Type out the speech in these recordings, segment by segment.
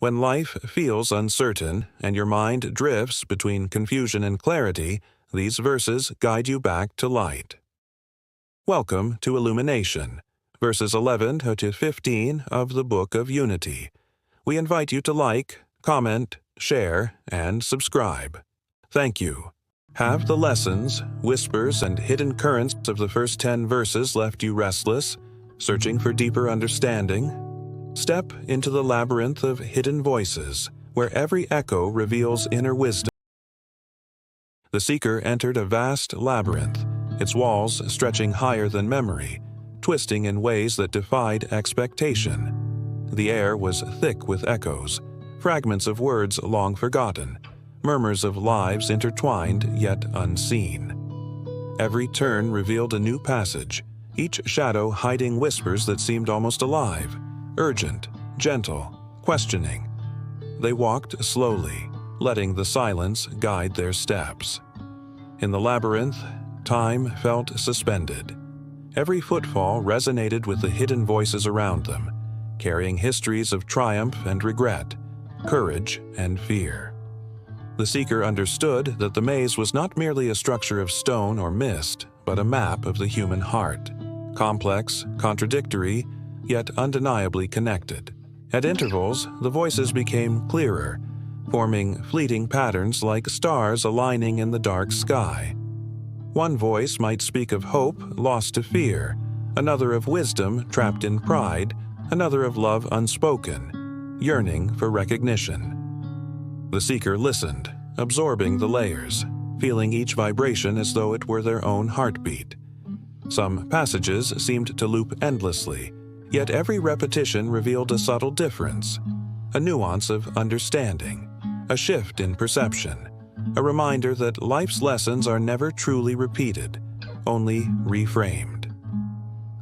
When life feels uncertain and your mind drifts between confusion and clarity, these verses guide you back to light. Welcome to Illumination, verses 11 to 15 of the Book of Unity. We invite you to like, comment, share, and subscribe. Thank you. Have the lessons, whispers, and hidden currents of the first 10 verses left you restless, searching for deeper understanding? Step into the labyrinth of hidden voices, where every echo reveals inner wisdom. The seeker entered a vast labyrinth, its walls stretching higher than memory, twisting in ways that defied expectation. The air was thick with echoes, fragments of words long forgotten, murmurs of lives intertwined yet unseen. Every turn revealed a new passage, each shadow hiding whispers that seemed almost alive, urgent, gentle, questioning. They walked slowly, letting the silence guide their steps. In the labyrinth, time felt suspended. Every footfall resonated with the hidden voices around them, carrying histories of triumph and regret, courage and fear. The seeker understood that the maze was not merely a structure of stone or mist, but a map of the human heart, complex, contradictory, yet undeniably connected. At intervals, the voices became clearer, forming fleeting patterns like stars aligning in the dark sky. One voice might speak of hope lost to fear, another of wisdom trapped in pride, another of love unspoken, yearning for recognition. The seeker listened, absorbing the layers, feeling each vibration as though it were their own heartbeat. Some passages seemed to loop endlessly, yet every repetition revealed a subtle difference, a nuance of understanding, a shift in perception, a reminder that life's lessons are never truly repeated, only reframed.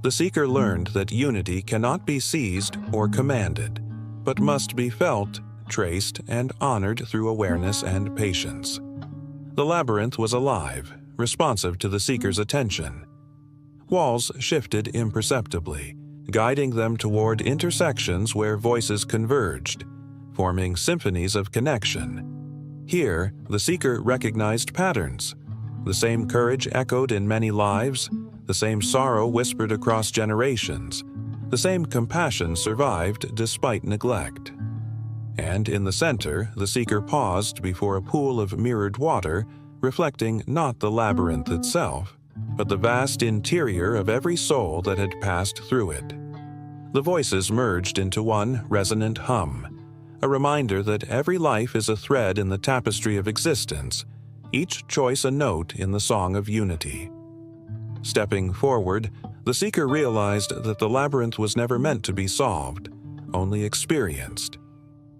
The seeker learned that unity cannot be seized or commanded, but must be felt, traced, and honored through awareness and patience. The labyrinth was alive, responsive to the seeker's attention. Walls shifted imperceptibly, guiding them toward intersections where voices converged, forming symphonies of connection. Here, the seeker recognized patterns. The same courage echoed in many lives, the same sorrow whispered across generations, the same compassion survived despite neglect. And in the center, the seeker paused before a pool of mirrored water, reflecting not the labyrinth itself, but the vast interior of every soul that had passed through it. The voices merged into one resonant hum, a reminder that every life is a thread in the tapestry of existence, each choice a note in the song of unity. Stepping forward, the seeker realized that the labyrinth was never meant to be solved, only experienced.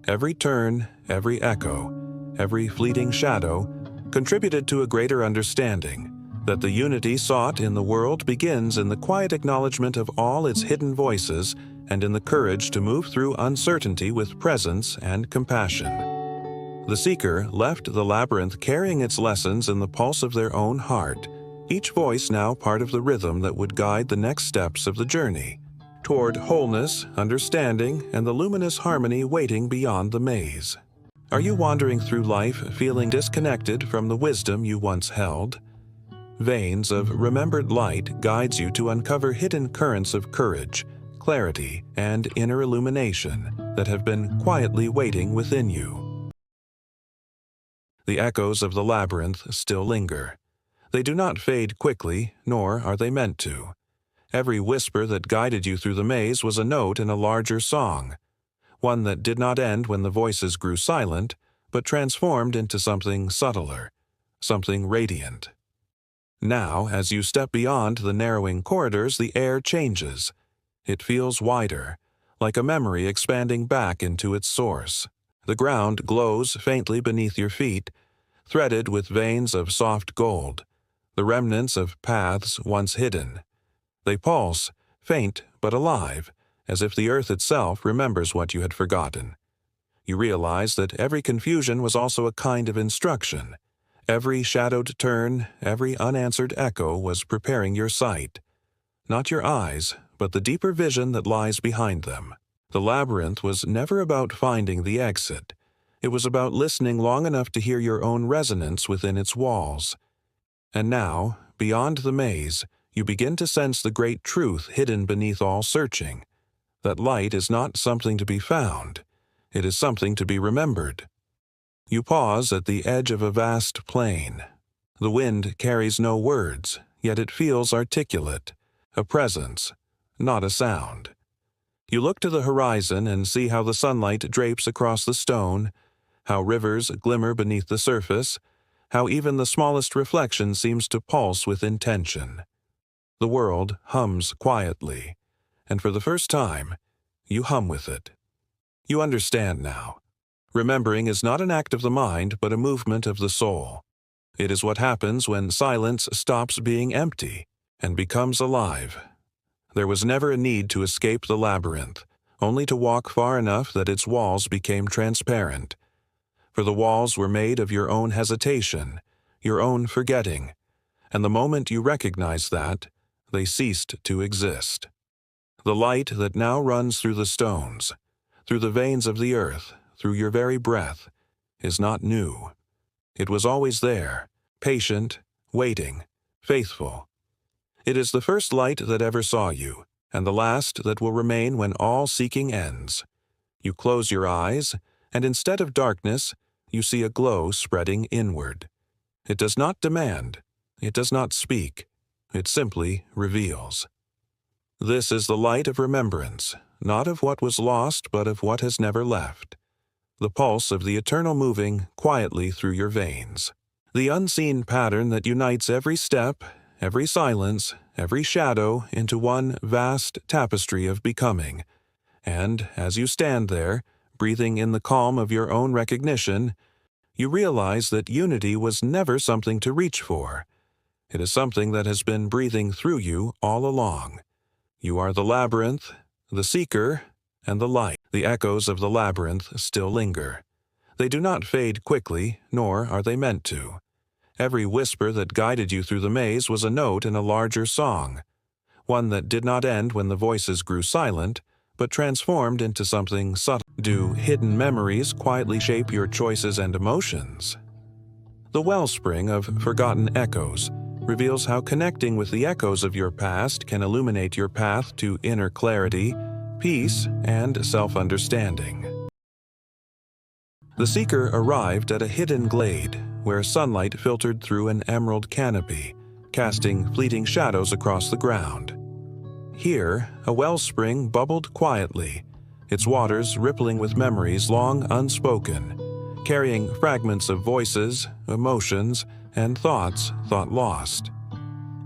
Every turn, every echo, every fleeting shadow contributed to a greater understanding that the unity sought in the world begins in the quiet acknowledgement of all its hidden voices and in the courage to move through uncertainty with presence and compassion. The seeker left the labyrinth carrying its lessons in the pulse of their own heart, each voice now part of the rhythm that would guide the next steps of the journey, toward wholeness, understanding, and the luminous harmony waiting beyond the maze. Are you wandering through life feeling disconnected from the wisdom you once held? Veins of remembered light guides you to uncover hidden currents of courage, clarity, and inner illumination that have been quietly waiting within you. The echoes of the labyrinth still linger. They do not fade quickly, nor are they meant to. Every whisper that guided you through the maze was a note in a larger song, one that did not end when the voices grew silent, but transformed into something subtler, something radiant. Now, as you step beyond the narrowing corridors, the air changes. It feels wider, like a memory expanding back into its source. The ground glows faintly beneath your feet, threaded with veins of soft gold, the remnants of paths once hidden. They pulse, faint but alive, as if the earth itself remembers what you had forgotten. You realize that every confusion was also a kind of instruction. Every shadowed turn, every unanswered echo was preparing your sight. Not your eyes, but the deeper vision that lies behind them. The labyrinth was never about finding the exit. It was about listening long enough to hear your own resonance within its walls. And now, beyond the maze, you begin to sense the great truth hidden beneath all searching. That light is not something to be found. It is something to be remembered. You pause at the edge of a vast plain. The wind carries no words, yet it feels articulate, a presence, not a sound. You look to the horizon and see how the sunlight drapes across the stone, how rivers glimmer beneath the surface, how even the smallest reflection seems to pulse with intention. The world hums quietly, and for the first time, you hum with it. You understand now. Remembering is not an act of the mind, but a movement of the soul. It is what happens when silence stops being empty and becomes alive. There was never a need to escape the labyrinth, only to walk far enough that its walls became transparent. For the walls were made of your own hesitation, your own forgetting, and the moment you recognized that, they ceased to exist. The light that now runs through the stones, through the veins of the earth, through your very breath, is not new. It was always there, patient, waiting, faithful. It is the first light that ever saw you, and the last that will remain when all seeking ends. You close your eyes, and instead of darkness, you see a glow spreading inward. It does not demand. It does not speak. It simply reveals. This is the light of remembrance, not of what was lost, but of what has never left. The pulse of the eternal moving quietly through your veins. The unseen pattern that unites every step, every silence, every shadow into one vast tapestry of becoming. And as you stand there, breathing in the calm of your own recognition, you realize that unity was never something to reach for. It is something that has been breathing through you all along. You are the labyrinth, the seeker, and the light. The echoes of the labyrinth still linger. They do not fade quickly, nor are they meant to. Every whisper that guided you through the maze was a note in a larger song, one that did not end when the voices grew silent, but transformed into something subtle. Do hidden memories quietly shape your choices and emotions? The wellspring of forgotten echoes reveals how connecting with the echoes of your past can illuminate your path to inner clarity, peace, and self-understanding. The seeker arrived at a hidden glade where sunlight filtered through an emerald canopy, casting fleeting shadows across the ground. Here, a wellspring bubbled quietly, its waters rippling with memories long unspoken, carrying fragments of voices, emotions, and thoughts thought lost.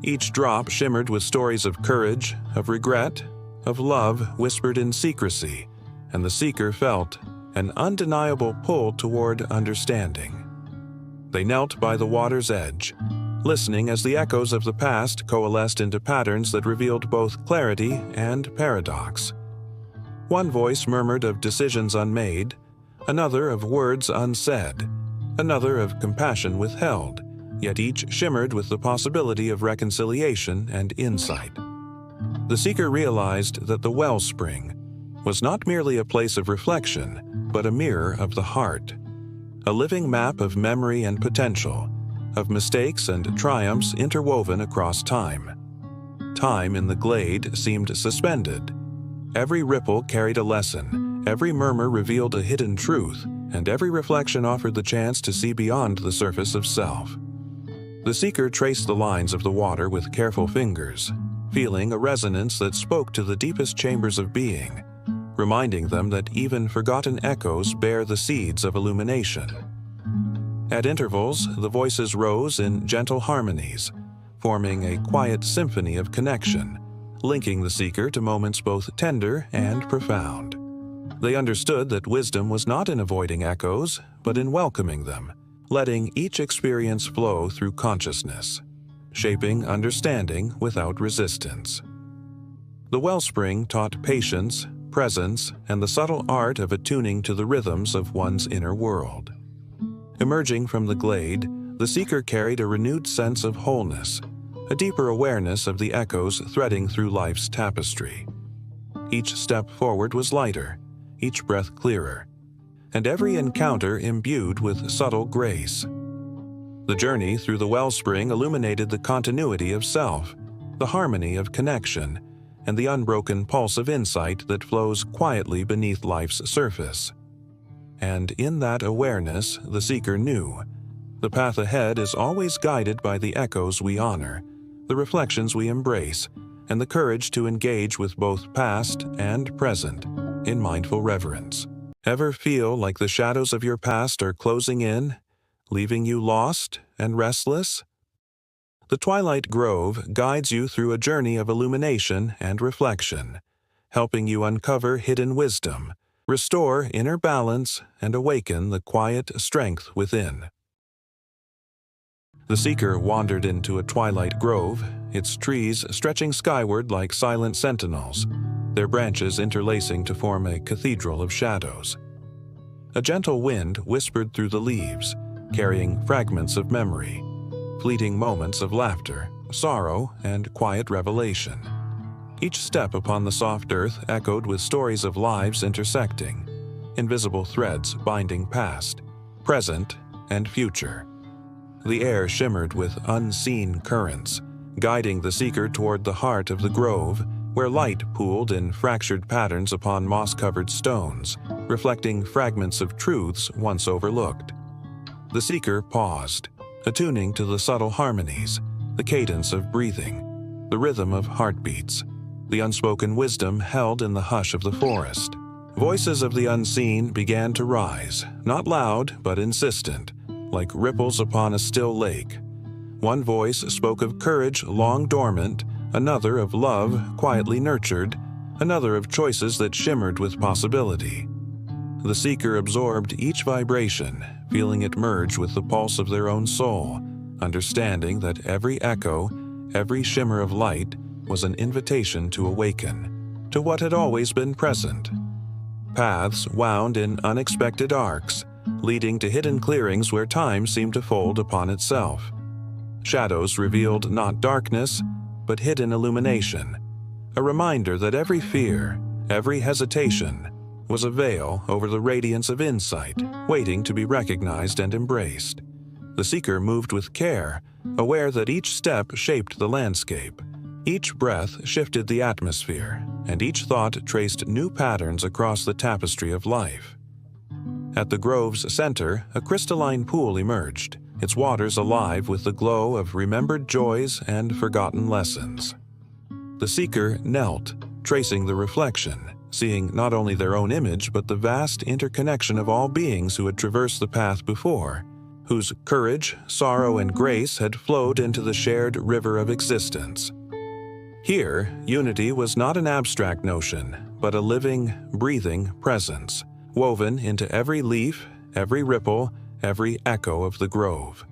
Each drop shimmered with stories of courage, of regret, of love whispered in secrecy, and the seeker felt an undeniable pull toward understanding. They knelt by the water's edge, listening as the echoes of the past coalesced into patterns that revealed both clarity and paradox. One voice murmured of decisions unmade, another of words unsaid, another of compassion withheld, yet each shimmered with the possibility of reconciliation and insight. The seeker realized that the wellspring was not merely a place of reflection, but a mirror of the heart, a living map of memory and potential, of mistakes and triumphs interwoven across time. Time in the glade seemed suspended. Every ripple carried a lesson, every murmur revealed a hidden truth, and every reflection offered the chance to see beyond the surface of self. The seeker traced the lines of the water with careful fingers, feeling a resonance that spoke to the deepest chambers of being, reminding them that even forgotten echoes bear the seeds of illumination. At intervals, the voices rose in gentle harmonies, forming a quiet symphony of connection, linking the seeker to moments both tender and profound. They understood that wisdom was not in avoiding echoes, but in welcoming them, letting each experience flow through consciousness, shaping understanding without resistance. The wellspring taught patience, presence, and the subtle art of attuning to the rhythms of one's inner world. Emerging from the glade, the seeker carried a renewed sense of wholeness, a deeper awareness of the echoes threading through life's tapestry. Each step forward was lighter, each breath clearer, and every encounter imbued with subtle grace. The journey through the wellspring illuminated the continuity of self, the harmony of connection, and the unbroken pulse of insight that flows quietly beneath life's surface. And in that awareness, the seeker knew, the path ahead is always guided by the echoes we honor, the reflections we embrace, and the courage to engage with both past and present in mindful reverence. Ever feel like the shadows of your past are closing in, leaving you lost and restless? The Twilight Grove guides you through a journey of illumination and reflection, helping you uncover hidden wisdom, restore inner balance, and awaken the quiet strength within. The seeker wandered into a twilight grove, its trees stretching skyward like silent sentinels, their branches interlacing to form a cathedral of shadows. A gentle wind whispered through the leaves, carrying fragments of memory, fleeting moments of laughter, sorrow, and quiet revelation. Each step upon the soft earth echoed with stories of lives intersecting, invisible threads binding past, present, and future. The air shimmered with unseen currents, guiding the seeker toward the heart of the grove, where light pooled in fractured patterns upon moss-covered stones, reflecting fragments of truths once overlooked. The seeker paused, attuning to the subtle harmonies, the cadence of breathing, the rhythm of heartbeats, the unspoken wisdom held in the hush of the forest. Voices of the unseen began to rise, not loud but insistent, like ripples upon a still lake. One voice spoke of courage long dormant, another of love quietly nurtured, another of choices that shimmered with possibility. The seeker absorbed each vibration, feeling it merge with the pulse of their own soul, understanding that every echo, every shimmer of light was an invitation to awaken, to what had always been present. Paths wound in unexpected arcs, leading to hidden clearings where time seemed to fold upon itself. Shadows revealed not darkness, but hidden illumination, a reminder that every fear, every hesitation, was a veil over the radiance of insight, waiting to be recognized and embraced. The seeker moved with care, aware that each step shaped the landscape. Each breath shifted the atmosphere, and each thought traced new patterns across the tapestry of life. At the grove's center, a crystalline pool emerged, its waters alive with the glow of remembered joys and forgotten lessons. The seeker knelt, tracing the reflection, seeing not only their own image but the vast interconnection of all beings who had traversed the path before, whose courage, sorrow, and grace had flowed into the shared river of existence. Here, unity was not an abstract notion, but a living, breathing presence, woven into every leaf, every ripple, every echo of the grove.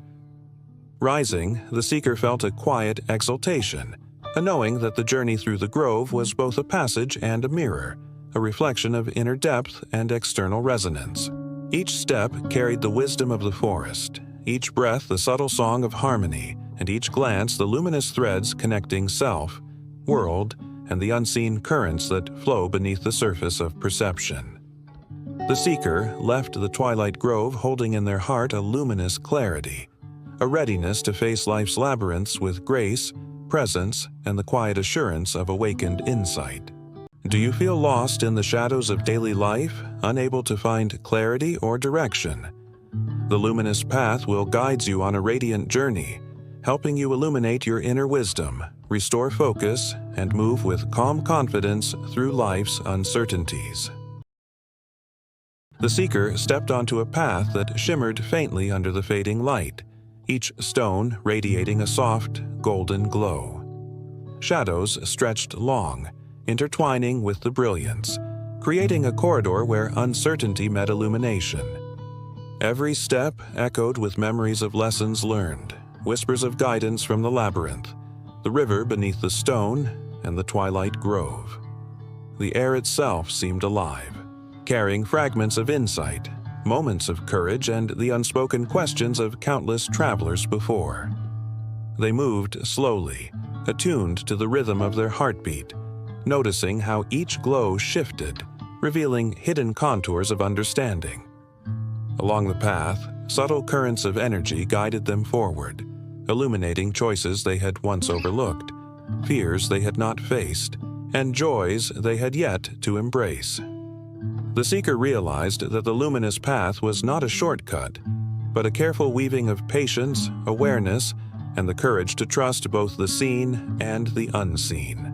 Rising, the seeker felt a quiet exultation, a knowing that the journey through the grove was both a passage and a mirror, a reflection of inner depth and external resonance. Each step carried the wisdom of the forest, each breath the subtle song of harmony, and each glance the luminous threads connecting self, world, and the unseen currents that flow beneath the surface of perception. The seeker left the twilight grove holding in their heart a luminous clarity, a readiness to face life's labyrinths with grace, presence, and the quiet assurance of awakened insight. Do you feel lost in the shadows of daily life, unable to find clarity or direction? The Luminous Path will guide you on a radiant journey, helping you illuminate your inner wisdom, restore focus, and move with calm confidence through life's uncertainties. The seeker stepped onto a path that shimmered faintly under the fading light, each stone radiating a soft, golden glow. Shadows stretched long, intertwining with the brilliance, creating a corridor where uncertainty met illumination. Every step echoed with memories of lessons learned, whispers of guidance from the labyrinth, the river beneath the stone, and the twilight grove. The air itself seemed alive, carrying fragments of insight, moments of courage, and the unspoken questions of countless travelers before. They moved slowly, attuned to the rhythm of their heartbeat, noticing how each glow shifted, revealing hidden contours of understanding. Along the path, subtle currents of energy guided them forward, illuminating choices they had once overlooked, fears they had not faced, and joys they had yet to embrace. The seeker realized that the luminous path was not a shortcut, but a careful weaving of patience, awareness, and the courage to trust both the seen and the unseen.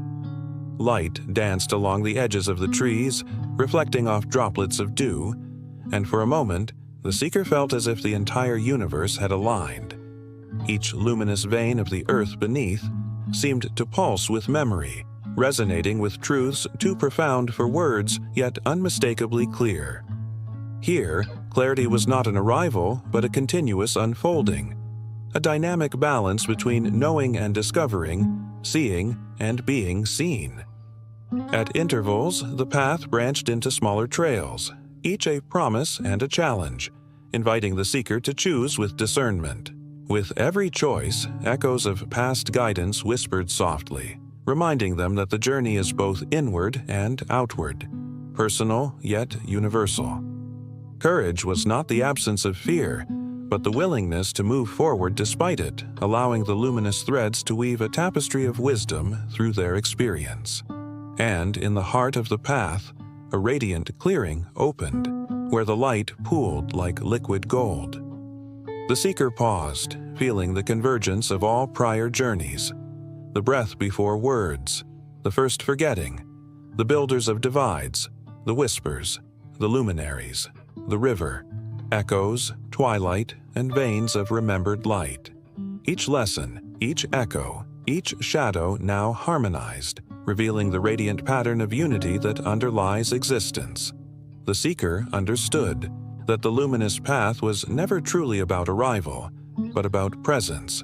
Light danced along the edges of the trees, reflecting off droplets of dew, and for a moment, the seeker felt as if the entire universe had aligned. Each luminous vein of the earth beneath seemed to pulse with memory, resonating with truths too profound for words, yet unmistakably clear. Here, clarity was not an arrival, but a continuous unfolding, a dynamic balance between knowing and discovering, seeing and being seen. At intervals, the path branched into smaller trails, each a promise and a challenge, inviting the seeker to choose with discernment. With every choice, echoes of past guidance whispered softly, reminding them that the journey is both inward and outward, personal yet universal. Courage was not the absence of fear, but the willingness to move forward despite it, allowing the luminous threads to weave a tapestry of wisdom through their experience. And in the heart of the path, a radiant clearing opened, where the light pooled like liquid gold. The seeker paused, feeling the convergence of all prior journeys, the breath before words, the first forgetting, the builders of divides, the whispers, the luminaries, the river, echoes, twilight, and veins of remembered light. Each lesson, each echo, each shadow now harmonized, revealing the radiant pattern of unity that underlies existence. The seeker understood that the luminous path was never truly about arrival, but about presence,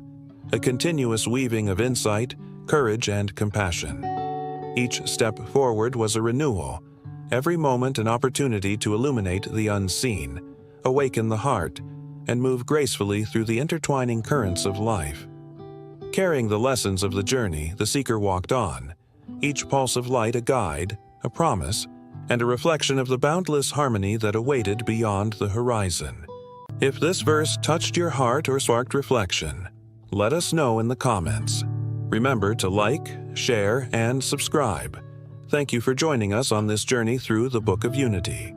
a continuous weaving of insight, courage, and compassion. Each step forward was a renewal, every moment an opportunity to illuminate the unseen, awaken the heart, and move gracefully through the intertwining currents of life. Carrying the lessons of the journey, the seeker walked on, each pulse of light a guide, a promise, and a reflection of the boundless harmony that awaited beyond the horizon. If this verse touched your heart or sparked reflection, let us know in the comments. Remember to like, share, and subscribe. Thank you for joining us on this journey through the Book of Unity.